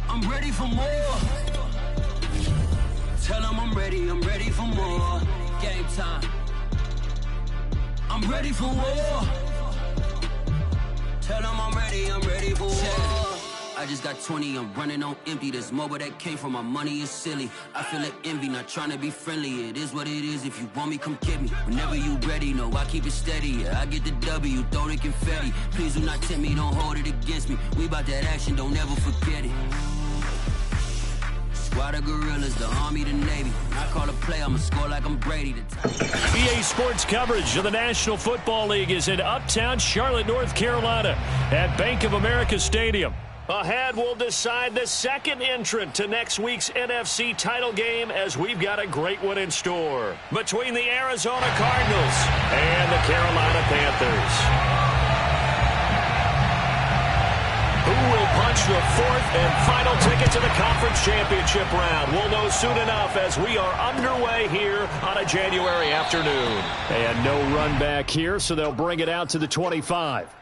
I'm ready for more. Tell them I'm ready for more. Game time. I'm ready for war. Tell them I'm ready for war. I just got 20, I'm running on empty. This mobile that came from my money is silly. I feel it envy, not trying to be friendly. It is what it is, if you want me, come get me. Whenever you ready, no, I keep it steady. Yeah, I get the W, throw the confetti. Please do not tempt me, don't hold it against me. We about that action, don't ever forget it. Squad of gorillas, the Army, the Navy. I call a play, I'ma score like I'm Brady. EA Sports coverage of the National Football League is in Uptown Charlotte, North Carolina at Bank of America Stadium. Ahead, we'll decide the second entrant to next week's NFC title game, as we've got a great one in store between the Arizona Cardinals and the Carolina Panthers. Who will punch the fourth and final ticket to the conference championship round? We'll know soon enough as we are underway here on a January afternoon. And no run back here, so they'll bring it out to the 25.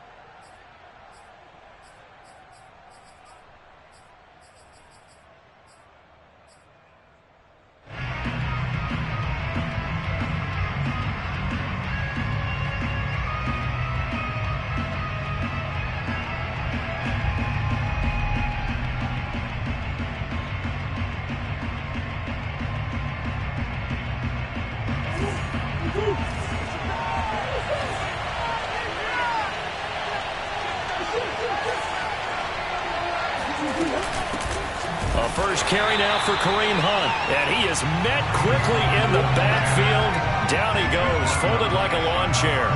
A first carry now for Kareem Hunt, and he is met quickly in the backfield. Down he goes, folded like a lawn chair.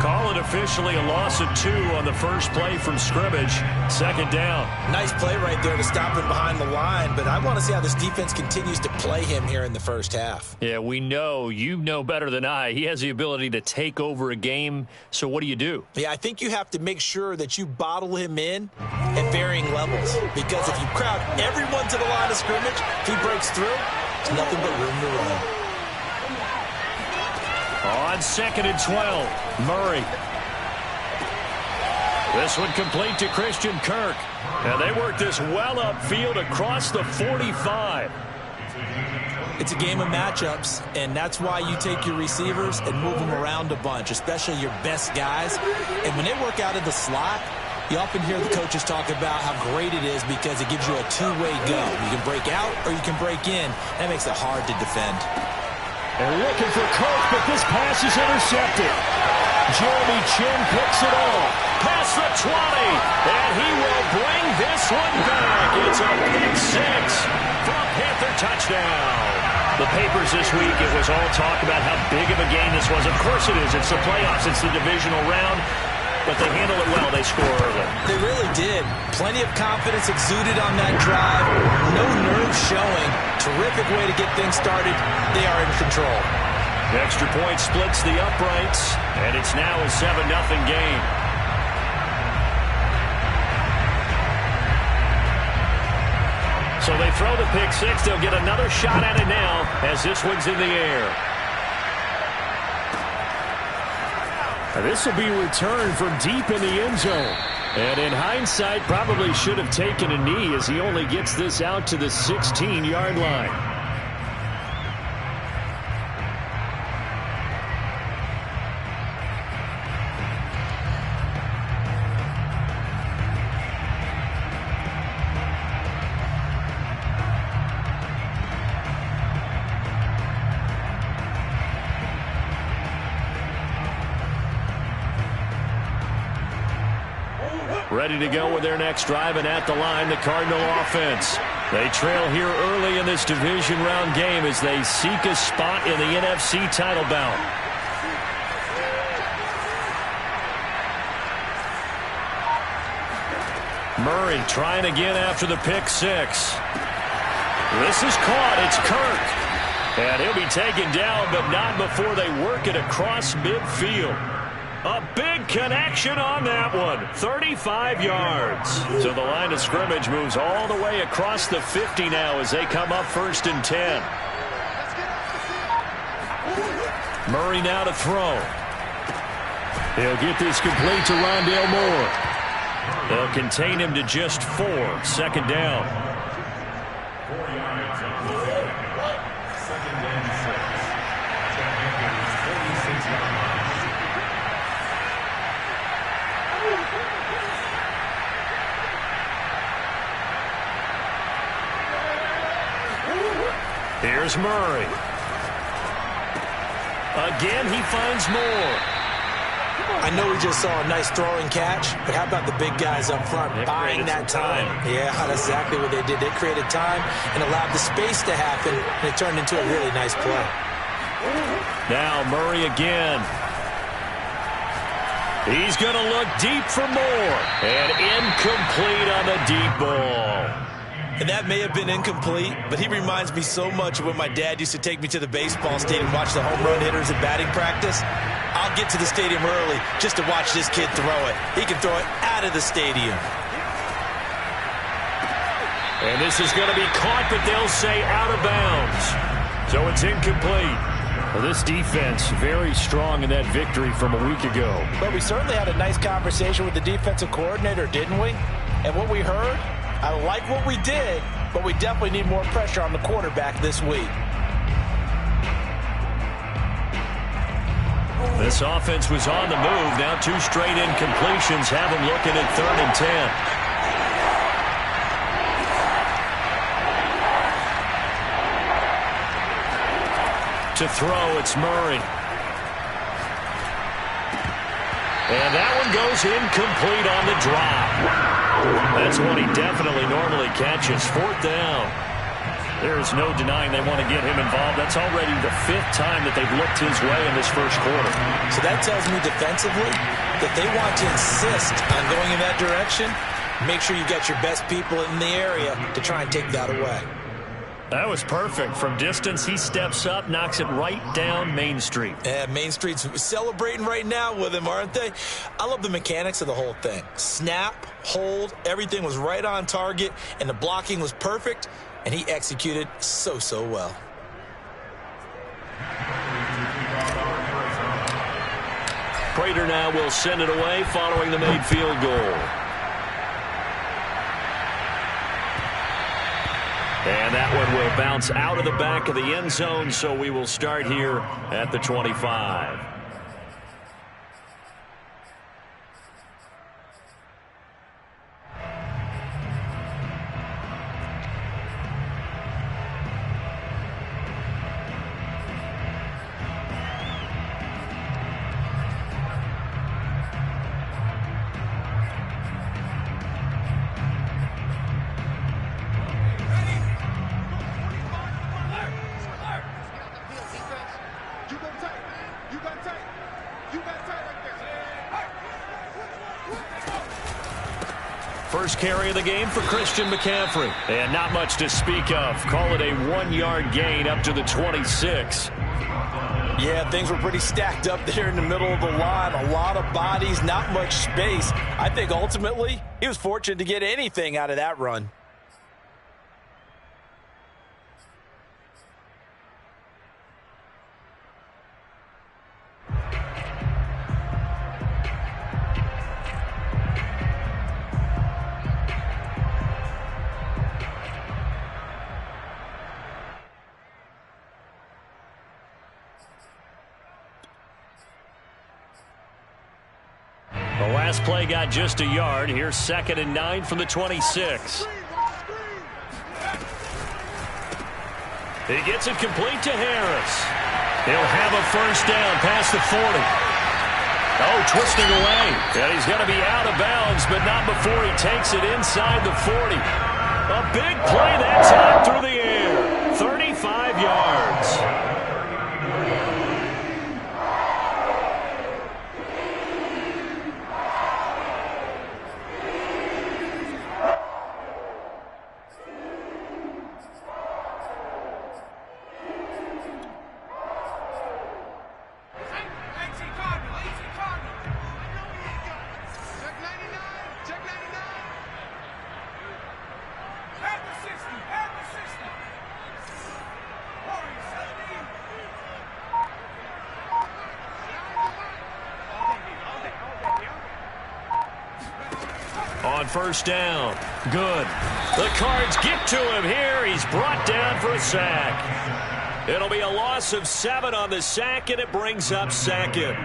Call it officially a loss of 2 on the first play from scrimmage. Second down. Nice play right there to stop him behind the line, but I want to see how this defense continues to play him here in the first half. Yeah, we know. You know better than I. He has the ability to take over a game, so what do you do? Yeah, I think you have to make sure that you bottle him in at varying levels, because if you crowd everyone to the line of scrimmage, if he breaks through, there's nothing but room to run. On 2nd and 12, Murray. This one complete to Christian Kirk. And they work this well upfield across the 45. It's a game of matchups, and that's why you take your receivers and move them around a bunch, especially your best guys. And when they work out of the slot, you often hear the coaches talk about how great it is because it gives you a two-way go. You can break out or you can break in. That makes it hard to defend. They're looking for Kirk, but this pass is intercepted. Jeremy Chin picks it off. Past the 20, and he will bring this one back. It's a pick 6 for a Panther touchdown. The papers this week, it was all talk about how big of a game this was. Of course it is. It's the playoffs. It's the divisional round. But they handle it well. They score early. They really did. Plenty of confidence exuded on that drive. No nerves showing. Terrific way to get things started. They are in control. The extra point splits the uprights, and it's now a 7-0 game. So they throw the pick 6. They'll get another shot at it now as this one's in the air. This will be returned from deep in the end zone. And in hindsight, probably should have taken a knee as he only gets this out to the 16-yard line. Ready to go with their next drive, and at the line, the Cardinal offense. They trail here early in this division round game as they seek a spot in the NFC title bout. Murray trying again after the pick 6. This is caught. It's Kirk. And he'll be taken down, but not before they work it across midfield. A big connection on that one. 35 yards. So the line of scrimmage moves all the way across the 50 now as they come up 1st and 10. Murray now to throw. He'll get this complete to Rondale Moore. They'll contain him to just 4. 2nd down. Here's Murray. Again, he finds more. I know we just saw a nice throwing catch, but how about the big guys up front buying that time? Yeah, that's exactly what they did. They created time and allowed the space to happen, and it turned into a really nice play. Now Murray again. He's going to look deep for more. And incomplete on the deep ball. And that may have been incomplete, but he reminds me so much of when my dad used to take me to the baseball stadium and watch the home run hitters at batting practice. I'll get to the stadium early just to watch this kid throw it. He can throw it out of the stadium. And this is going to be caught, but they'll say out of bounds. So it's incomplete. Well, this defense very strong in that victory from a week ago. But we certainly had a nice conversation with the defensive coordinator, didn't we? And what we heard, I like what we did, but we definitely need more pressure on the quarterback this week. This offense was on the move. Now 2 straight incompletions have them looking at 3rd and 10. To throw, it's Murray. And that one goes incomplete on the drop. That's one he definitely normally catches. 4th down. There is no denying they want to get him involved. That's already the 5th time that they've looked his way in this first quarter. So that tells me defensively that they want to insist on going in that direction. Make sure you got your best people in the area to try and take that away. That was perfect. From distance, he steps up, knocks it right down Main Street. Yeah, Main Street's celebrating right now with him, aren't they? I love the mechanics of the whole thing. Snap, hold, everything was right on target, and the blocking was perfect, and he executed so well. Prater now will send it away following the made field goal. And that one will bounce out of the back of the end zone, so we will start here at the 25. First carry of the game for Christian McCaffrey. And not much to speak of. Call it a 1-yard gain up to the 26. Yeah, things were pretty stacked up there in the middle of the line. A lot of bodies, not much space. I think ultimately he was fortunate to get anything out of that run. The last play got just a yard. Here's 2nd and 9 from the 26. He gets it complete to Harris. He'll have a first down past the 40. Oh, twisting away. And he's going to be out of bounds, but not before he takes it inside the 40. A big play that time through the air. 35 yards. on first down. Good. The Cards get to him here. He's brought down for a sack. It'll be a loss of 7 on the sack, and it brings up second.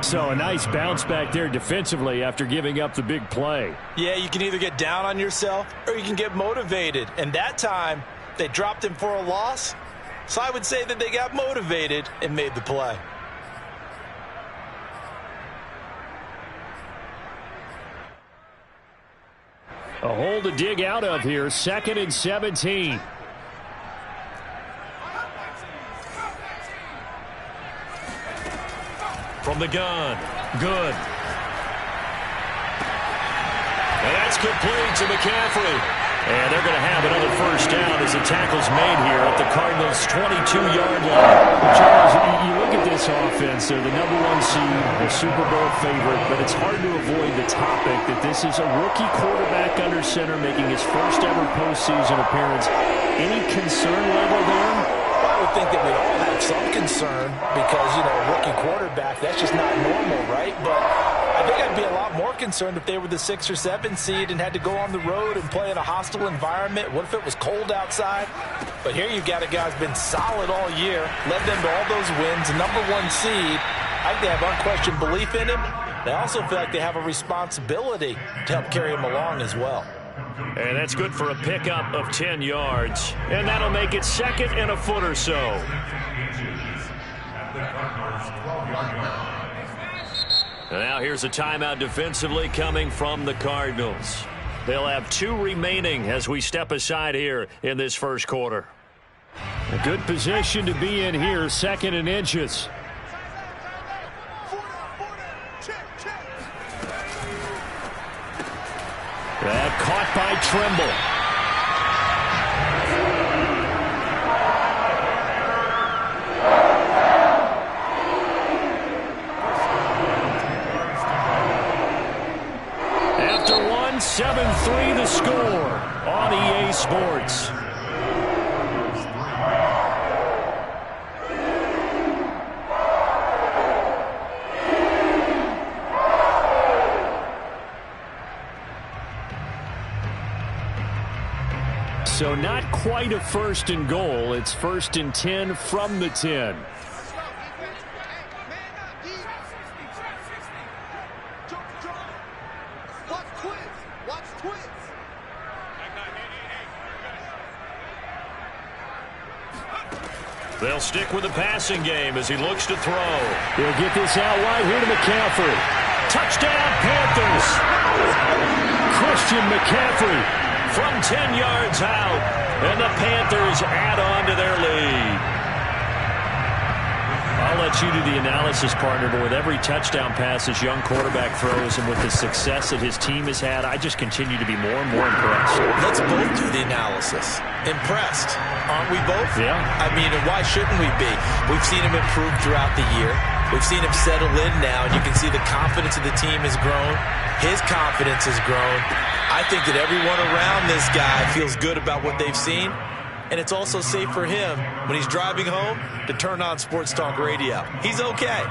So a nice bounce back there defensively after giving up the big play. Yeah, you can either get down on yourself or you can get motivated. And that time, they dropped him for a loss. So I would say that they got motivated and made the play. A hole to dig out of here. 2nd and 17. From the gun. Good. And that's complete to McCaffrey. And they're going to have another first down as the tackle's made here at the Cardinals' 22-yard line. Charles, you look at this offense. They're the #1 seed, the Super Bowl favorite, but it's hard to avoid the topic that this is a rookie quarterback under center making his first ever postseason appearance. Any concern level there? I would think that we'd all have some concern because, you know, a rookie quarterback, that's just not normal, right? But I think I'd be a lot more concerned if they were the 6 or 7 seed and had to go on the road and play in a hostile environment. What if it was cold outside? But here you've got a guy who's been solid all year, led them to all those wins, #1 seed. I think they have unquestioned belief in him. They also feel like they have a responsibility to help carry him along as well. And that's good for a pickup of 10 yards. And that'll make it 2nd and a foot or so. And now here's a timeout defensively coming from the Cardinals. They'll have 2 remaining as we step aside here in this first quarter. A good position to be in here, 2nd and inches. That caught by Trimble. After 1, 7-3 the score on EA Sports. So not quite a 1st and goal. It's 1st and 10 from the 10. They'll stick with the passing game as he looks to throw. He'll get this out wide here to McCaffrey. Touchdown, Panthers! Christian McCaffrey from 10 yards out, and the Panthers add on to their lead. I'll let you do the analysis, partner, but with every touchdown pass this young quarterback throws and with the success that his team has had, I just continue to be more and more impressed. Let's both do the analysis. Impressed, aren't we both? Yeah. I mean, and why shouldn't we be? We've seen him improve throughout the year. We've seen him settle in now, and you can see the confidence of the team has grown. His confidence has grown. I think that everyone around this guy feels good about what they've seen, and it's also safe for him when he's driving home to turn on Sports Talk Radio. He's okay.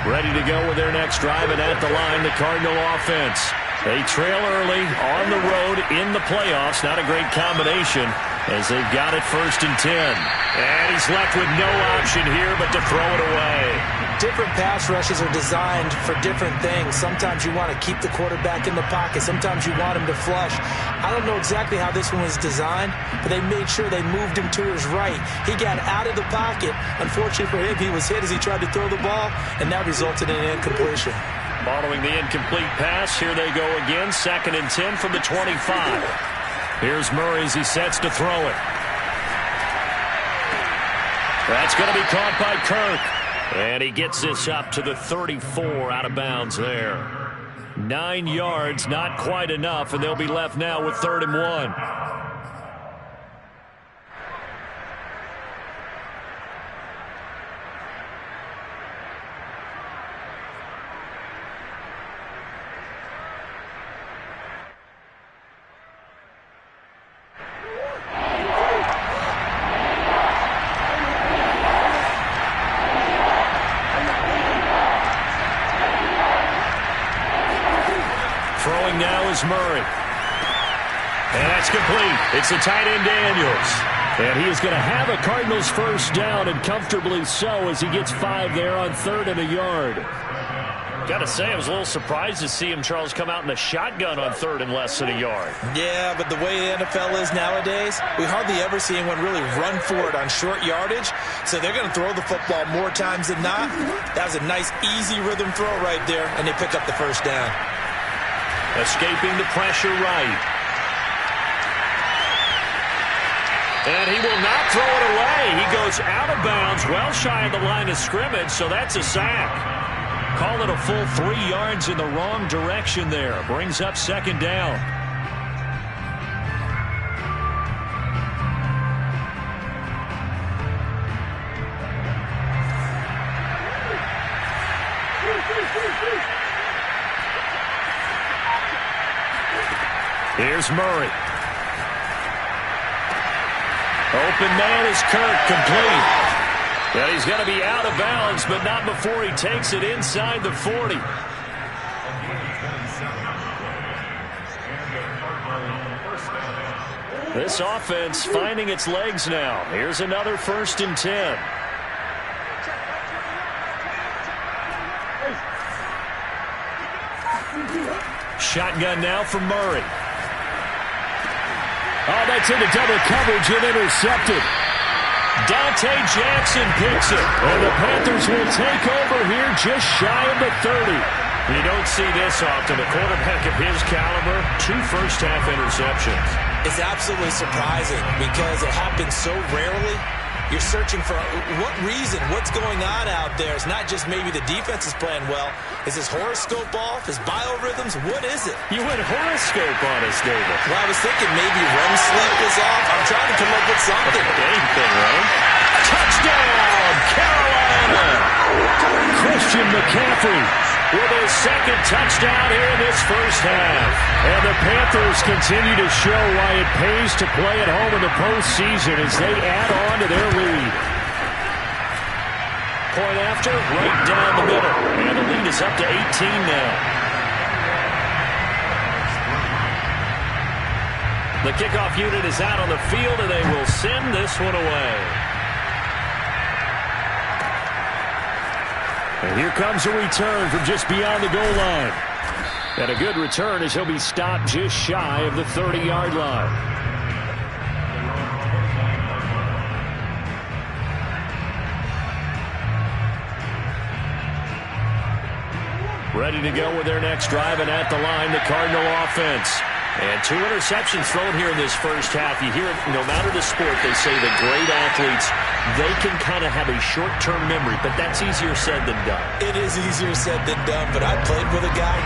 Ready to go with their next drive, and at the line, the Cardinal offense. They trail early on the road in the playoffs. Not a great combination as they've got it 1st and 10. And he's left with no option here but to throw it away. Different pass rushes are designed for different things. Sometimes you want to keep the quarterback in the pocket. Sometimes you want him to flush. I don't know exactly how this one was designed, but they made sure they moved him to his right. He got out of the pocket. Unfortunately for him, he was hit as he tried to throw the ball, and that resulted in an incompletion. Following the incomplete pass, here they go again. 2nd and 10 from the 25. Here's Murray as he sets to throw it. That's going to be caught by Kirk. And he gets this up to the 34 out of bounds there. 9 yards, not quite enough, and they'll be left now with 3rd and 1. Here's Murray. And that's complete. It's the tight end Daniels. And he is going to have a Cardinals first down, and comfortably so, as he gets 5 there on 3rd and a yard. Got to say, I was a little surprised to see him, Charles, come out in a shotgun on 3rd and less than a yard. Yeah, but the way the NFL is nowadays, we hardly ever see anyone really run for it on short yardage. So they're going to throw the football more times than not. That was a nice, easy rhythm throw right there, and they pick up the first down. Escaping the pressure right. And he will not throw it away. He goes out of bounds, well shy of the line of scrimmage, so that's a sack. Call it a full 3 yards in the wrong direction there. Brings up 2nd down. Here's Murray. Open man is Kirk, complete. Well, he's going to be out of bounds, but not before he takes it inside the 40. This offense finding its legs now. Here's another 1st and 10. Shotgun now from Murray. Oh, that's into double coverage and intercepted. Dante Jackson picks it. And the Panthers will take over here just shy of the 30. You don't see this often. A quarterback of his caliber, 2 first-half interceptions. It's absolutely surprising because it happens so rarely. You're searching for what reason, what's going on out there. It's not just maybe the defense is playing well. Is his horoscope off? His biorhythms? What is it? You went horoscope on us, David. Well, I was thinking maybe REM sleep is off. I'm trying to come up with something. Anything, right? Touchdown, Carolina! Christian McCaffrey with his 2nd touchdown here in this first half. And the Panthers continue to show why it pays to play at home in the postseason as they add on to their lead. Point after, right down the middle. And the lead is up to 18 now. The kickoff unit is out on the field, and they will send this one away. And here comes a return from just beyond the goal line. And a good return as he'll be stopped just shy of the 30-yard line. Ready to go with their next drive, and at the line, the Cardinal offense. And 2 interceptions thrown here in this first half. You hear it, no matter the sport, they say the great athletes, they can kind of have a short-term memory, but that's easier said than done. It is easier said than done, but I played with a guy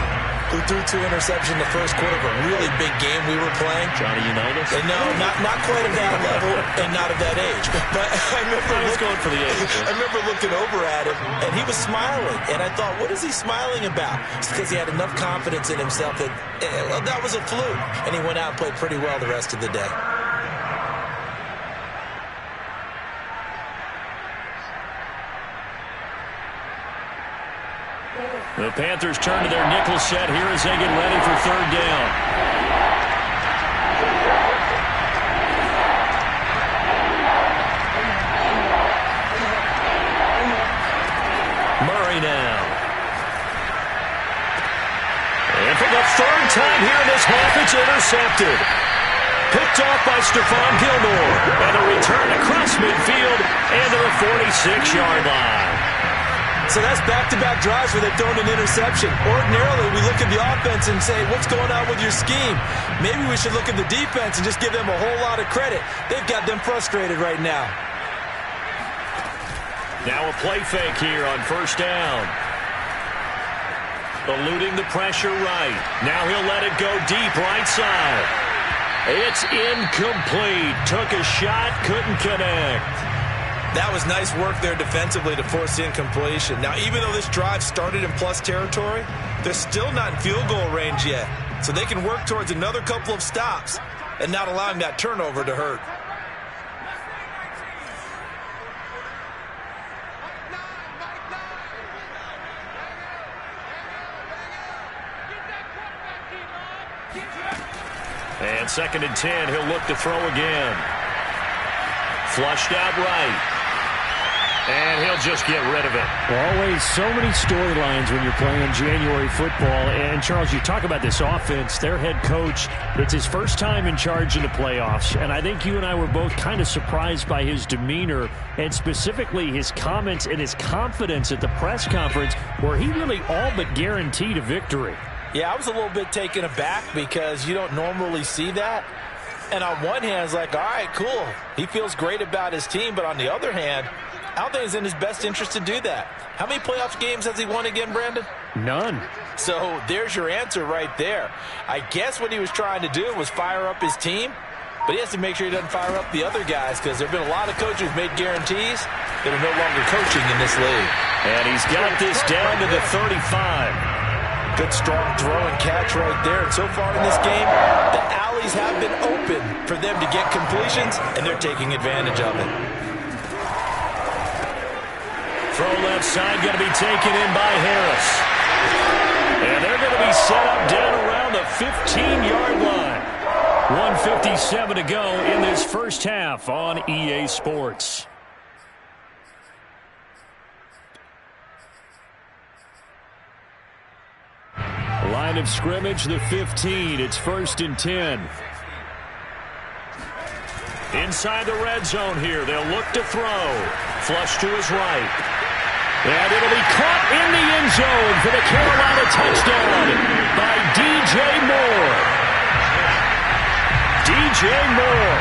who threw 2 interceptions in the first quarter of a really big game we were playing. Johnny Unitas? No, not quite of that level and not of that age. But I remember going for the age. I remember looking over at him, and he was smiling. And I thought, what is he smiling about? It's because he had enough confidence in himself that that was a fluke. And he went out and played pretty well the rest of the day. The Panthers turn to their nickel set here as they get ready for 3rd down. Murray now. And for the 3rd time here in this half, it's intercepted. Picked off by Stephon Gilmore. And a return across midfield and to the 46-yard line. So that's back-to-back drives where they've thrown an interception. Ordinarily, we look at the offense and say, what's going on with your scheme? Maybe we should look at the defense and just give them a whole lot of credit. They've got them frustrated right now. Now a play fake here on 1st down. Eluding the pressure right. Now he'll let it go deep right side. It's incomplete. Took a shot, couldn't connect. That was nice work there defensively to force incompletion. Now, even though this drive started in plus territory, they're still not in field goal range yet. So they can work towards another couple of stops and not allowing that turnover to hurt. And 2nd and 10, he'll look to throw again. Flushed out right. And he'll just get rid of it. Always so many storylines when you're playing January football. And, Charles, you talk about this offense, their head coach, it's his first time in charge in the playoffs. And I think you and I were both kind of surprised by his demeanor and specifically his comments and his confidence at the press conference where he really all but guaranteed a victory. Yeah, I was a little bit taken aback because you don't normally see that. And on one hand, it's like, all right, cool. He feels great about his team. But on the other hand, I don't think it's in his best interest to do that. How many playoff games has he won again, Brandon? None. So there's your answer right there. I guess what he was trying to do was fire up his team, but he has to make sure he doesn't fire up the other guys because there have been a lot of coaches who've made guarantees that are no longer coaching in this league. And he's got this down to the 35. Good strong throw and catch right there. And so far in this game, the alleys have been open for them to get completions, and they're taking advantage of it. Throw left side going to be taken in by Harris. And they're going to be set up down around the 15-yard line. 1:57 to go in this first half on EA Sports. Line of scrimmage, the 15. It's 1st and 10. Inside the red zone here. They'll look to throw. Flush to his right. And it'll be caught in the end zone for the Carolina touchdown by DJ Moore. DJ Moore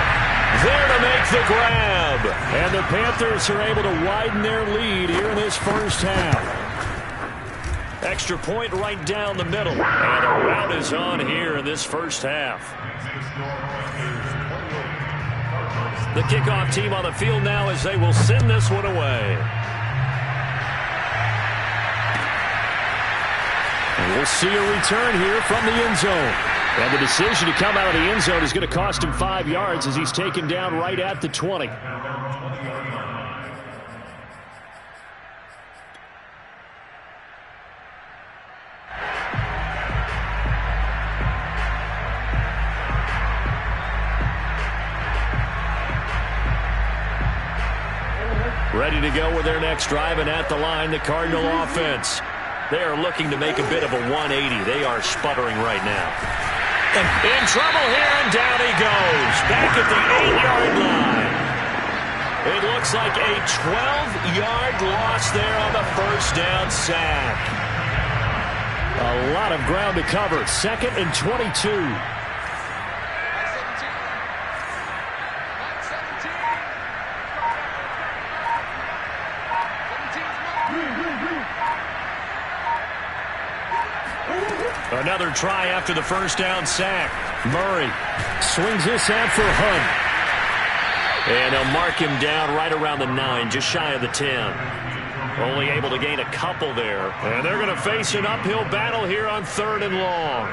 there to make the grab. And the Panthers are able to widen their lead here in this first half. Extra point right down the middle. And a rout is on here in this first half. The kickoff team on the field now as they will send this one away. And we'll see a return here from the end zone. And the decision to come out of the end zone is going to cost him 5 yards as he's taken down right at the 20. Ready to go with their next drive, and at the line, the Cardinal offense. They are looking to make a bit of a 180. They are sputtering right now. And in trouble here, and down he goes. Back at the 8-yard line. It looks like a 12-yard loss there on the first down sack. A lot of ground to cover. 2nd and 22. Another try after the first down sack. Murray swings this out for Hunt. And they'll mark him down right around the 9, just shy of the 10. Only able to gain a couple there. And they're going to face an uphill battle here on 3rd and long.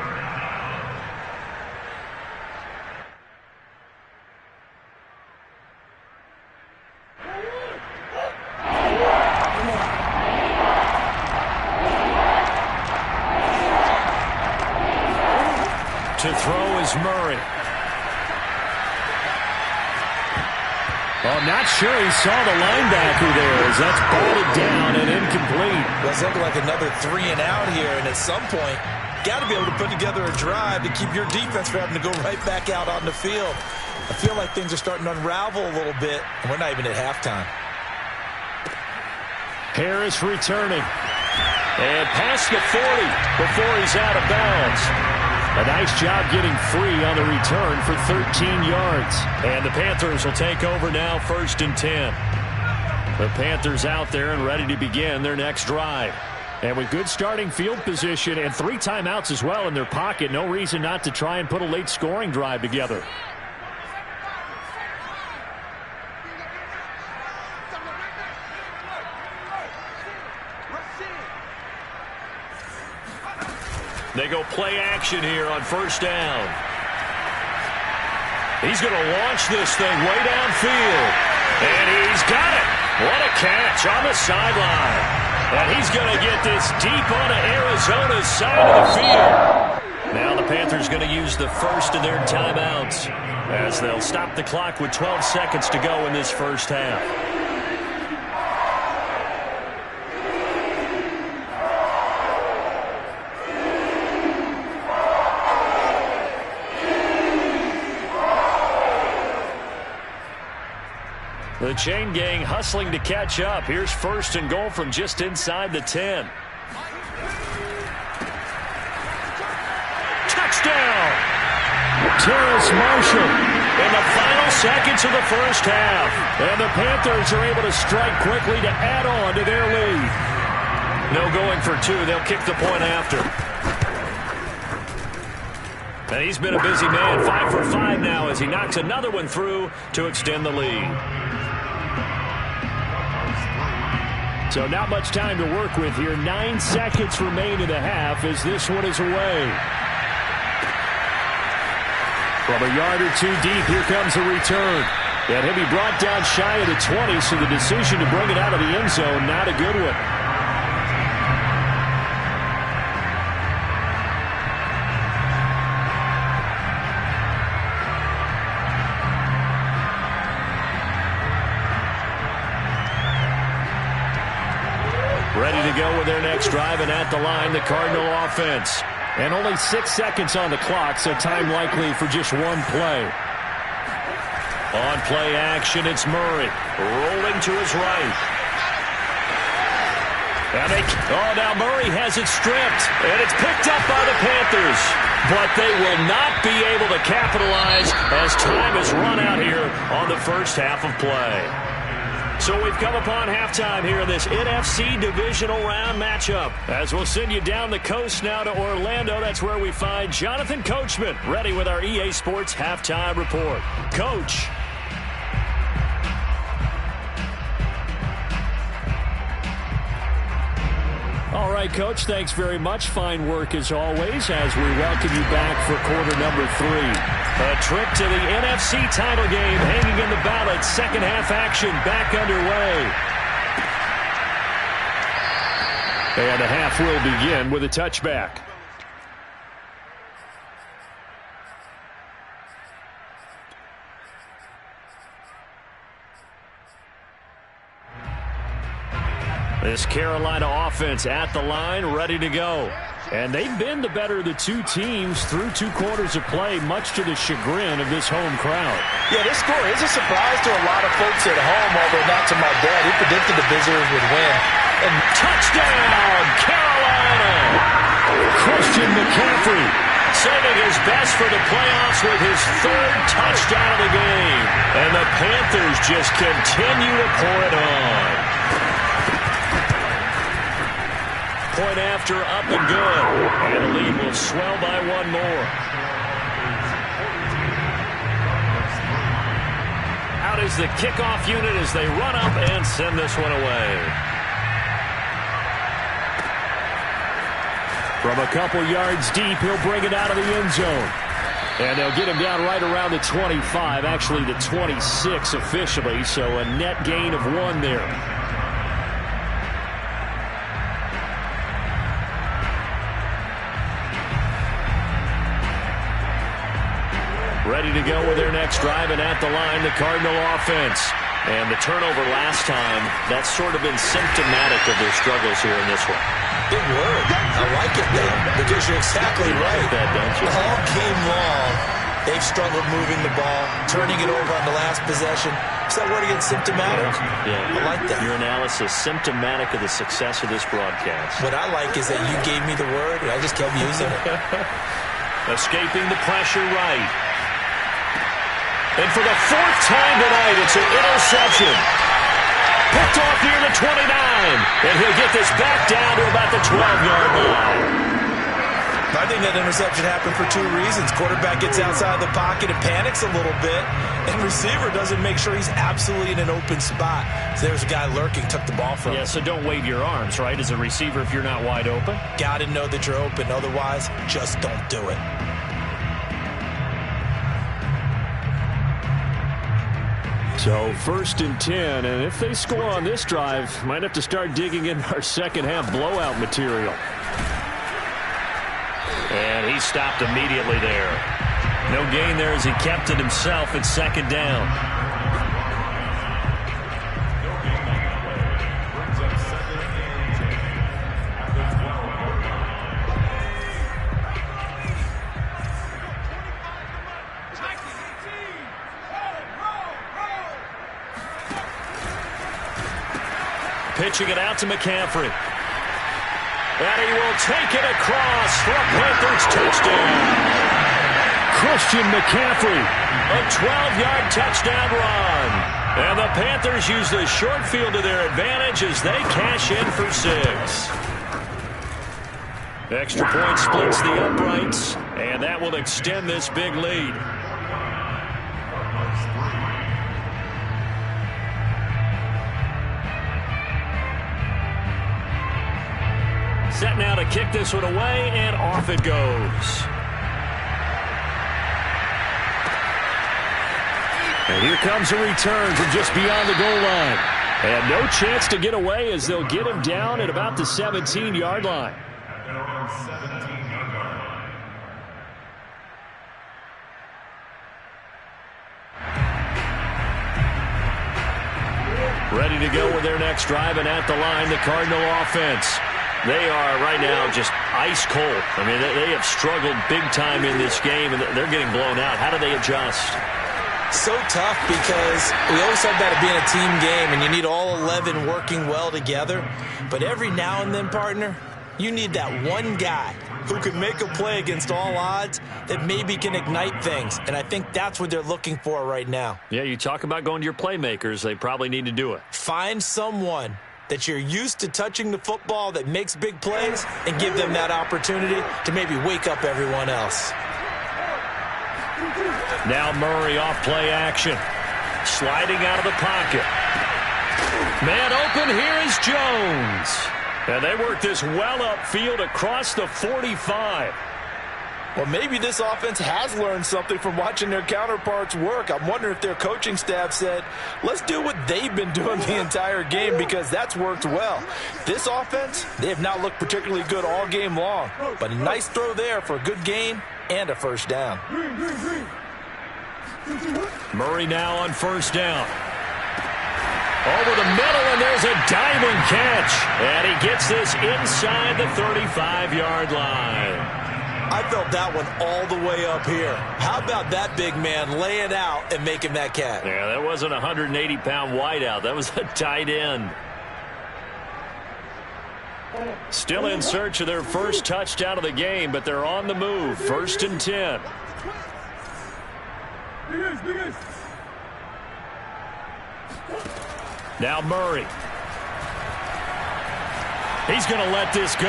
To throw is Murray. Well, not sure he saw the linebacker there as that's bolted down and incomplete. Let's look like another 3 and out here, and at some point, got to be able to put together a drive to keep your defense from having to go right back out on the field. I feel like things are starting to unravel a little bit, and we're not even at halftime. Harris returning. And past the 40 before he's out of bounds. A nice job getting free on the return for 13 yards. And the Panthers will take over now, 1st and 10. The Panthers out there and ready to begin their next drive. And with good starting field position and 3 timeouts as well in their pocket, no reason not to try and put a late scoring drive together. They go play action here on 1st down. He's going to launch this thing way downfield. And he's got it. What a catch on the sideline. And he's going to get this deep onto Arizona's side of the field. Now the Panthers going to use the first of their timeouts as they'll stop the clock with 12 seconds to go in this first half. The chain gang hustling to catch up. Here's first and goal from just inside the 10. Touchdown! Terrace Marshall in the final seconds of the first half. And the Panthers are able to strike quickly to add on to their lead. No going for two. They'll kick the point after. And he's been a busy man. 5 for 5 now as he knocks another one through to extend the lead. So not much time to work with here. 9 seconds remain in the half as this one is away. From a yard or two deep, here comes a return. And he'll be brought down shy of the 20, so the decision to bring it out of the end zone, not a good one. Ready to go with their next drive, and at the line, the Cardinal offense. And only 6 seconds on the clock, so time likely for just one play. On play action, it's Murray. Rolling to his right. And now Murray has it stripped, and it's picked up by the Panthers. But they will not be able to capitalize as time has run out here on the first half of play. So we've come upon halftime here in this NFC divisional round matchup. As we'll send you down the coast now to Orlando, that's where we find Jonathan Coachman, ready with our EA Sports halftime report. Coach. All right, Coach, thanks very much. Fine work as always as we welcome you back for quarter number 3. A trip to the NFC title game hanging in the balance. Second half action back underway. And the half will begin with a touchback. This Carolina offense at the line, ready to go. And they've been the better of the two teams through 2 quarters of play, much to the chagrin of this home crowd. Yeah, this score is a surprise to a lot of folks at home, although not to my dad. He predicted the visitors would win. And touchdown, Carolina! Christian McCaffrey saving his best for the playoffs with his 3rd touchdown of the game. And the Panthers just continue to pour it on. Point after, up and good. And the lead will swell by 1 more. Out is the kickoff unit as they run up and send this one away. From a couple yards deep, he'll bring it out of the end zone. And they'll get him down right around the 25, actually the 26 officially, so a net gain of 1 there. Ready to go with their next drive, and at the line, the Cardinal offense. And the turnover last time, that's sort of been symptomatic of their struggles here in this one. Good word. I like it, though, because you're exactly right. That, don't you? All game long, they've struggled moving the ball, turning it over on the last possession. Is that word again, symptomatic? Yeah. I like that. Your analysis, symptomatic of the success of this broadcast. What I like is that you gave me the word, and I just kept using it. Escaping the pressure right. And for the 4th time tonight, it's an interception. Picked off near the 29. And he'll get this back down to about the 12-yard line. I think that interception happened for 2 reasons. Quarterback gets outside the pocket and panics a little bit. And receiver doesn't make sure he's absolutely in an open spot. So there's a guy lurking, took the ball from him. Yeah, so don't wave your arms, right, as a receiver if you're not wide open. Got to know that you're open. Otherwise, just don't do it. So 1st and 10, and if they score on this drive, might have to start digging in our second half blowout material. And he stopped immediately there. No gain there as he kept it himself at second down. Pitching it out to McCaffrey. And he will take it across for a Panthers touchdown. Christian McCaffrey, a 12-yard touchdown run. And the Panthers use the short field to their advantage as they cash in for 6. Extra point splits the uprights, and that will extend this big lead. Set now to kick this one away, and off it goes. And here comes a return from just beyond the goal line. And no chance to get away as they'll get him down at about the 17-yard line. Ready to go with their next drive, and at the line, the Cardinal offense. They are right now just ice cold. I mean, they have struggled big time in this game, and they're getting blown out. How do they adjust? So tough because we always talk about it being a team game, and you need all 11 working well together. But every now and then, partner, you need that one guy who can make a play against all odds that maybe can ignite things. And I think that's what they're looking for right now. Yeah, you talk about going to your playmakers. They probably need to do it. Find someone that you're used to touching the football that makes big plays and give them that opportunity to maybe wake up everyone else. Now Murray off play action. Sliding out of the pocket. Man open, here is Jones. And they work this well upfield across the 45. Well, maybe this offense has learned something from watching their counterparts work. I'm wondering if their coaching staff said, let's do what they've been doing the entire game, because that's worked well. This offense, they have not looked particularly good all game long, but a nice throw there for a good gain and a first down. Murray now on first down. Over the middle, and there's a diving catch. And he gets this inside the 35-yard line. I felt that one all the way up here. How about that big man laying out and making that catch? Yeah, that wasn't a 180-pound wideout. That was a tight end. Still in search of their first touchdown of the game, but they're on the move. 1st and 10. Now Murray. He's going to let this go.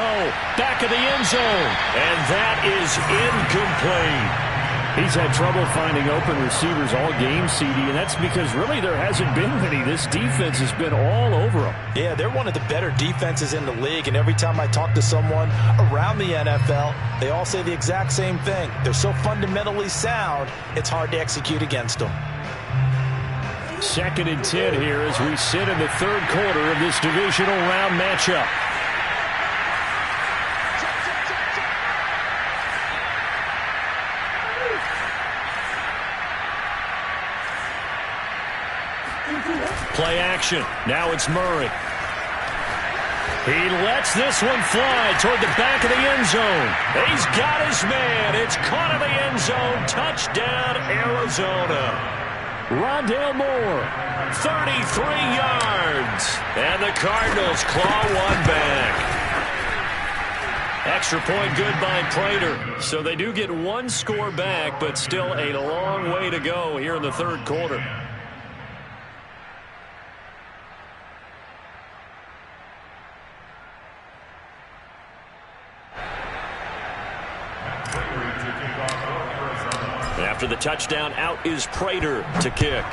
Back of the end zone. And that is incomplete. He's had trouble finding open receivers all game, CD, and that's because really there hasn't been many. This defense has been all over them. Yeah, they're one of the better defenses in the league, and every time I talk to someone around the NFL, they all say the exact same thing. They're so fundamentally sound, it's hard to execute against them. 2nd and 10 here as we sit in the 3rd quarter of this divisional round matchup. Play action. Now it's Murray. He lets this one fly toward the back of the end zone. He's got his man. It's caught in the end zone. Touchdown, Arizona. Rondale Moore, 33 yards. And the Cardinals claw one back. Extra point good by Prater. So they do get one score back, but still a long way to go here in the 3rd quarter. After the touchdown, out is Prater to kick.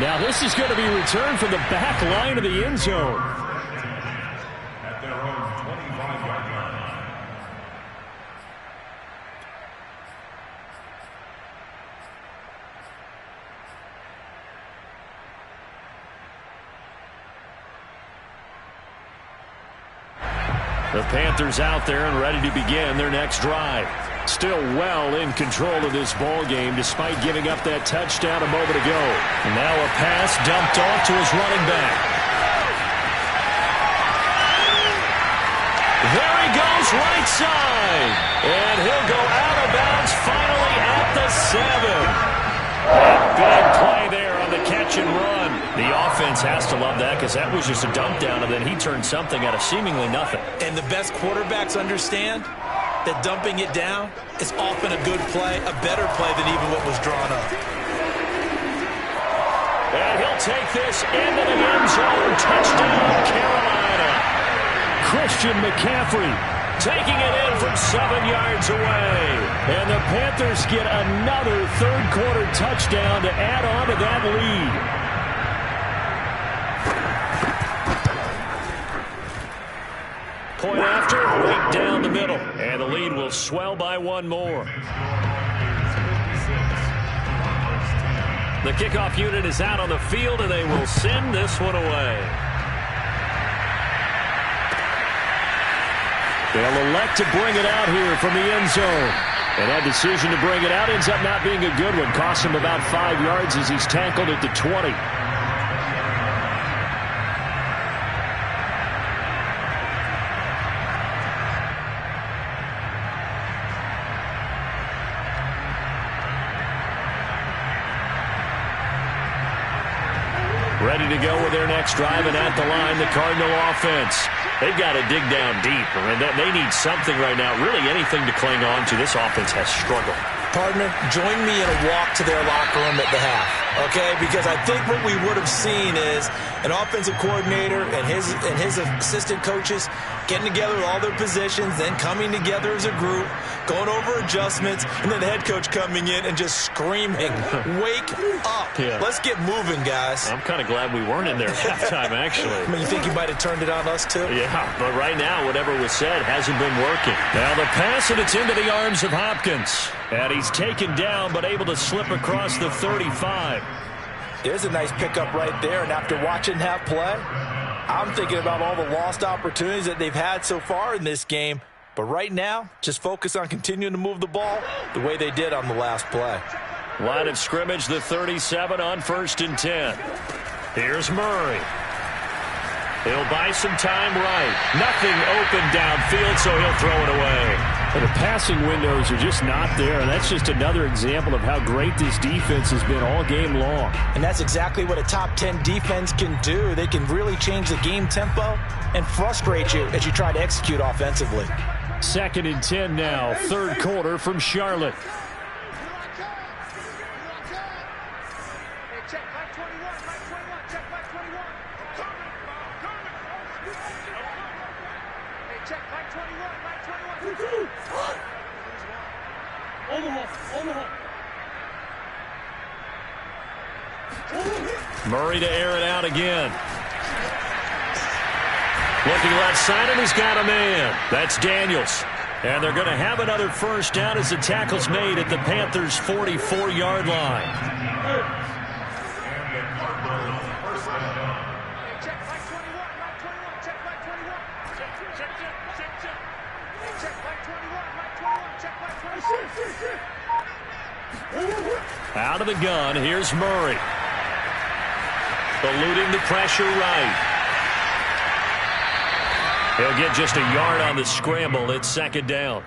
Now this is going to be returned from the back line of the end zone. At their own 25-yard line. The Panthers out there and ready to begin their next drive. Still well in control of this ball game despite giving up that touchdown a moment ago. And now a pass dumped off to his running back. There he goes right side. And he'll go out of bounds finally at the 7. Big play there on the catch and run. The offense has to love that because that was just a dump down, and then he turned something out of seemingly nothing. And the best quarterbacks understand that dumping it down is often a good play, a better play than even what was drawn up. And he'll take this into the end zone. Touchdown, Carolina. Christian McCaffrey taking it in from 7 yards away. And the Panthers get another third-quarter touchdown to add on to that lead. Point after, right down the middle. And the lead will swell by one more. The kickoff unit is out on the field, and they will send this one away. They'll elect to bring it out here from the end zone. And that decision to bring it out ends up not being a good one. Costs him about 5 yards as he's tackled at the 20. Ready to go with their next drive, and at the line, the Cardinal offense. They've got to dig down deep, and they need something right now, really anything to cling on to. This offense has struggled. Partner, join me in a walk to their locker room at the half, okay? Because I think what we would have seen is an offensive coordinator and his assistant coaches getting together with all their positions, then coming together as a group, going over adjustments, and then the head coach coming in and just screaming, wake up. Yeah. Let's get moving, guys. I'm kind of glad we weren't in there at halftime, actually. I mean, you think he might have turned it on us, too? Yeah, but right now, whatever was said hasn't been working. Now the pass, and it's into the arms of Hopkins. And he's taken down, but able to slip across the 35. There's a nice pickup right there, and after watching that play, I'm thinking about all the lost opportunities that they've had so far in this game. But right now, just focus on continuing to move the ball the way they did on the last play. Line of scrimmage, the 37 on 1st and 10. Here's Murray. He'll buy some time right. Nothing open downfield, so he'll throw it away. And the passing windows are just not there, and that's just another example of how great this defense has been all game long. And that's exactly what a top 10 defense can do. They can really change the game tempo and frustrate you as you try to execute offensively. 2nd and 10 now, third quarter from Charlotte. Murray to air it out again. Looking left side, and he's got a man. That's Daniels. And they're going to have another first down as the tackle's made at the Panthers' 44-yard line. Out of the gun, here's Murray. Eluding the pressure right. He'll get just a yard on the scramble. It's 2nd down.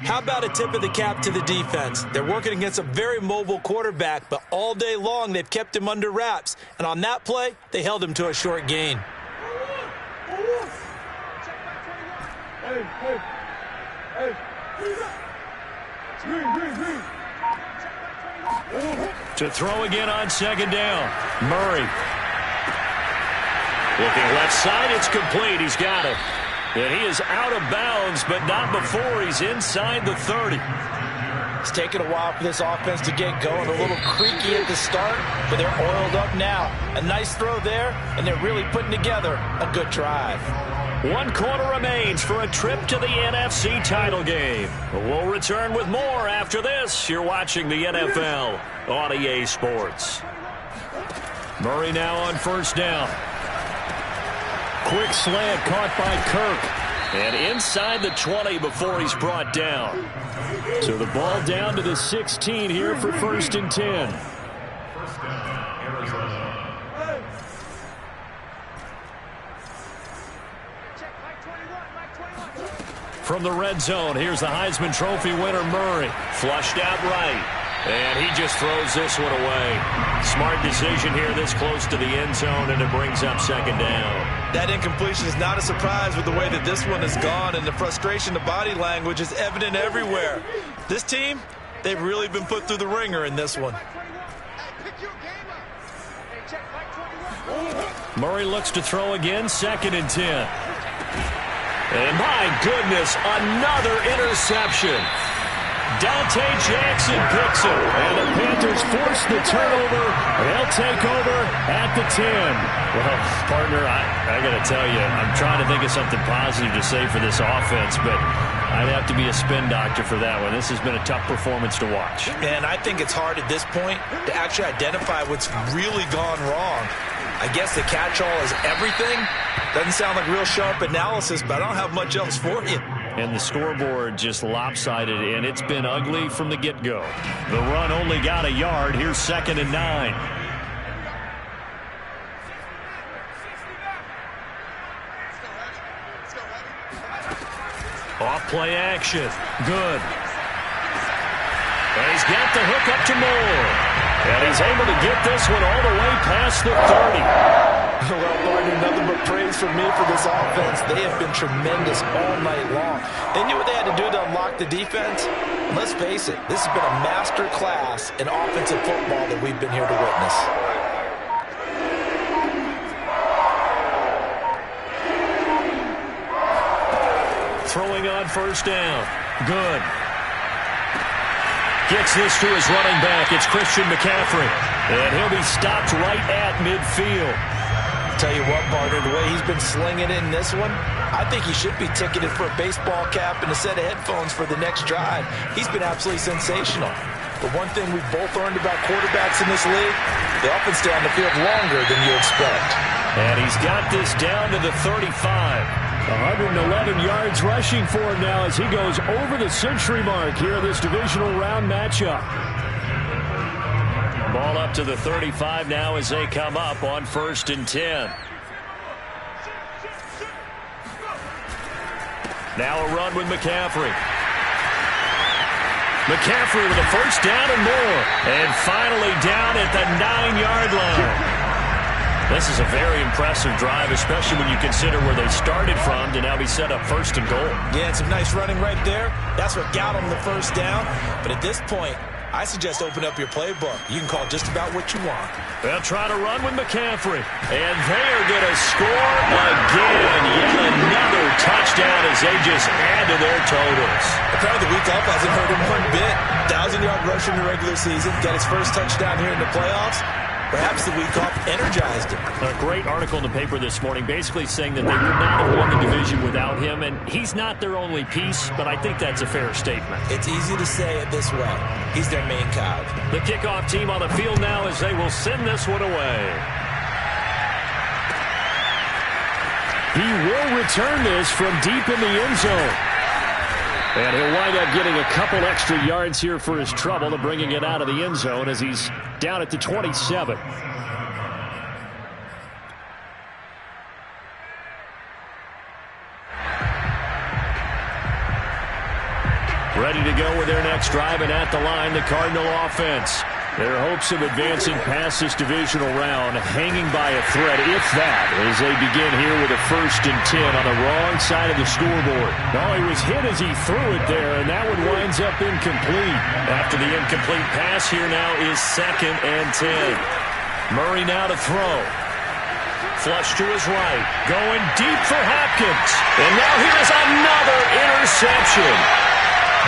How about a tip of the cap to the defense? They're working against a very mobile quarterback, but all day long they've kept him under wraps. And on that play, they held him to a short gain. To throw again on 2nd down. Murray. Looking left side, it's complete. He's got it. And he is out of bounds, but not before he's inside the 30. It's taken a while for this offense to get going. A little creaky at the start, but they're oiled up now. A nice throw there, and they're really putting together a good drive. 1 quarter remains for a trip to the NFC title game. We'll return with more after this. You're watching the NFL on EA Sports. Murray now on 1st down. Quick slant caught by Kirk. And inside the 20 before he's brought down. So the ball down to the 16 here for 1st and 10. First down, Arizona. From the red zone, here's the Heisman Trophy winner, Murray. Flushed out right. And he just throws this one away. Smart decision here this close to the end zone, and it brings up 2nd down. That incompletion is not a surprise with the way that this one has gone, and the frustration, the body language is evident everywhere. This team, they've really been put through the ringer in this one. Murray looks to throw again, 2nd and 10. And my goodness, another interception. Dante Jackson picks it, and the Panthers force the turnover. They'll take over at the 10. Well, partner, I got to tell you, I'm trying to think of something positive to say for this offense, but I'd have to be a spin doctor for that one. This has been a tough performance to watch. And I think it's hard at this point to actually identify what's really gone wrong. I guess the catch-all is everything. Doesn't sound like real sharp analysis, but I don't have much else for you. And the scoreboard just lopsided, and it's been ugly from the get-go. The run only got a yard. Here's 2nd and 9. Off play action. Good. And he's got the hook up to Moore. And he's able to get this one all the way past the 30. Well, partner, nothing but praise from me for this offense. They have been tremendous all night long. They knew what they had to do to unlock the defense. And let's face it, this has been a master class in offensive football that we've been here to witness. Throwing on 1st down. Good. Gets this to his running back. It's Christian McCaffrey. And he'll be stopped right at midfield. Tell you what, partner, the way he's been slinging it in this one, I think he should be ticketed for a baseball cap and a set of headphones for the next drive. He's been absolutely sensational. But one thing we've both learned about quarterbacks in this league, they often stay on the field longer than you expect. And he's got this down to the 35. 111 yards rushing for him now as he goes over the century mark here in this divisional round matchup. Ball up to the 35 now as they come up on 1st and 10. Now a run with McCaffrey. McCaffrey with a 1st down and more. And finally down at the 9-yard line. This is a very impressive drive, especially when you consider where they started from to now be set up 1st and goal. Yeah, and some nice running right there. That's what got them the 1st down. But at this point, I suggest open up your playbook. You can call just about what you want. They'll try to run with McCaffrey. And they are going to score again. Yet another touchdown as they just add to their totals. Apparently the week off hasn't hurt him one bit. 1,000-yard rush in the regular season. Got his first touchdown here in the playoffs. Perhaps the week off energized him. A great article in the paper this morning basically saying that they would not have won the division without him, and he's not their only piece, but I think that's a fair statement. It's easy to say it this way. He's their main cog. The kickoff team on the field now as they will send this one away. He will return this from deep in the end zone. And he'll wind up getting a couple extra yards here for his trouble to bringing it out of the end zone as he's down at the 27. Ready to go with their next drive, and at the line, the Cardinal offense. Their hopes of advancing past this divisional round hanging by a thread, if that, as they begin here with a 1st and 10 on the wrong side of the scoreboard. Well, he was hit as he threw it there, and that one winds up incomplete. After the incomplete pass, here now is 2nd and 10. Murray now to throw. Flush to his right. Going deep for Hopkins. And now here's another interception.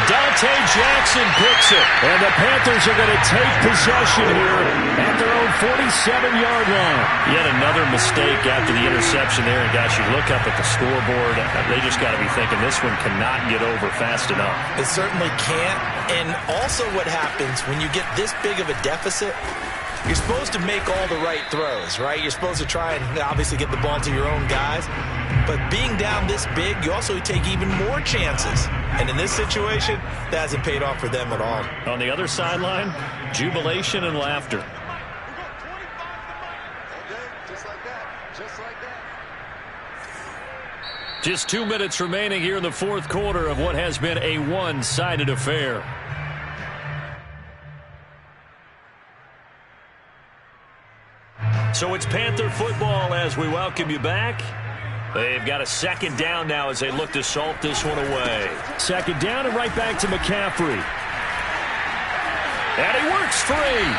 Dante Jackson picks it, and the Panthers are going to take possession here at their own 47-yard line. Yet another mistake after the interception there, and gosh, you look up at the scoreboard, they just got to be thinking this one cannot get over fast enough. It certainly can't, and also what happens when you get this big of a deficit, You're supposed to make all the right throws, right? You're supposed to try and obviously get the ball to your own guys. But being down this big, you also take even more chances. And in this situation, that hasn't paid off for them at all. On the other sideline, jubilation and laughter. Just 2 minutes remaining here in the fourth quarter of what has been a one-sided affair. So it's Panther football as we welcome you back. They've got a second down now as they look to salt this one away. Second down and right back to McCaffrey. And he works free.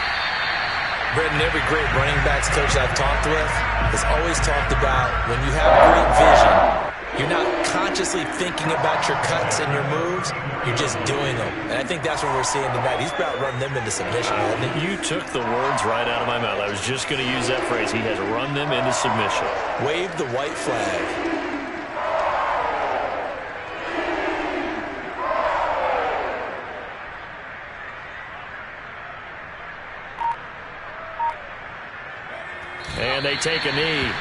Brendan, every great running backs coach I've talked with has always talked about when you have great vision, you're not consciously thinking about your cuts and your moves. You're just doing them. And I think that's what we're seeing tonight. He's about running them into submission, hasn't he? You took the words right out of my mouth. I was just going to use that phrase. He has run them into submission. Wave the white flag. And they take a knee.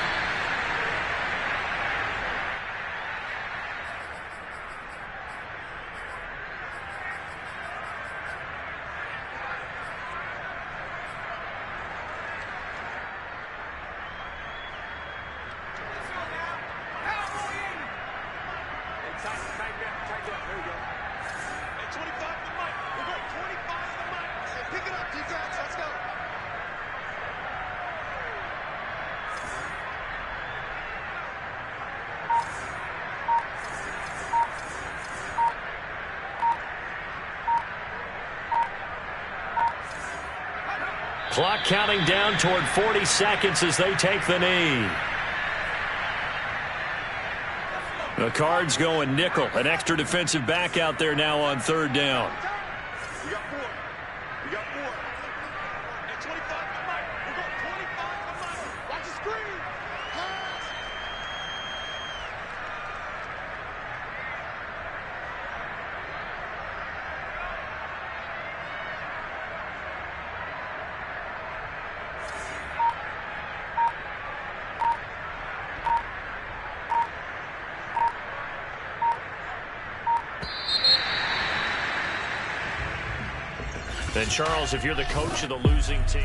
Clock counting down toward 40 seconds as they take the knee. The Cards going nickel. An extra defensive back out there now on third down. We got more. We got more. And 25 to Mike. We got 25 to Mike. Watch the screen. Pass. And Charles, if you're the coach of the losing team.